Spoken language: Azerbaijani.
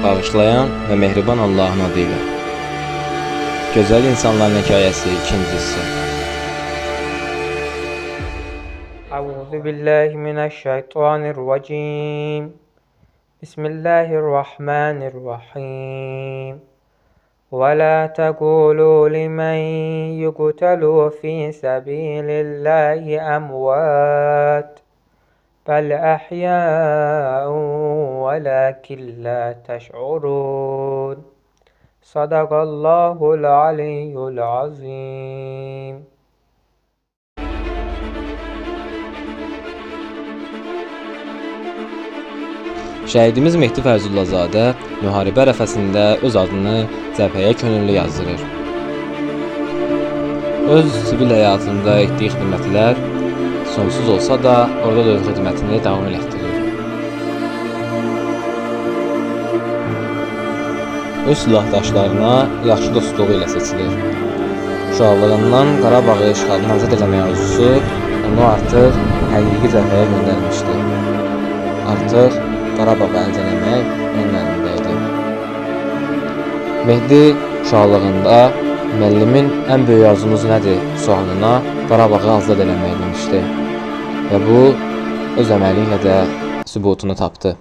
bağışlayan və mehriban Allahın adıyla. Gözəl insanların hekayəsi 2-ci hissə. Əuzu billahi mineşşeytanirracim. Bismillahirrahmanirrahim. Və la təqulu limən yuqtalu fi səbilillahi əmvat. Bəl əhyəun və ləkin lə təş'urun. Sadaqallahul aliyyul azim. Şəhidimiz Mehdi Fərzullah müharibə ərəfəsində öz adını cəbhəyə könüllü yazdırır. Öz sivil həyatında etdiyi xidmətlər sonsuz olsa da orada da öz xidmətini davam etdirir. Öz silahdaşlarına yaxşı dostluğu ilə seçilir. Uşaqlığından Qarabağı işğaldan azad eləmək arzusu onu artıq həqiqi cəbhəyə göndərmişdi. Artıq Qarabağı əldə eləmək onun əlində idi. Mehdi uşaqlığında müəllimin ən böyük arzunuz nədir sualına Qarabağı azad eləmək demişdi və bu öz əməli ilə də sübutunu tapdı.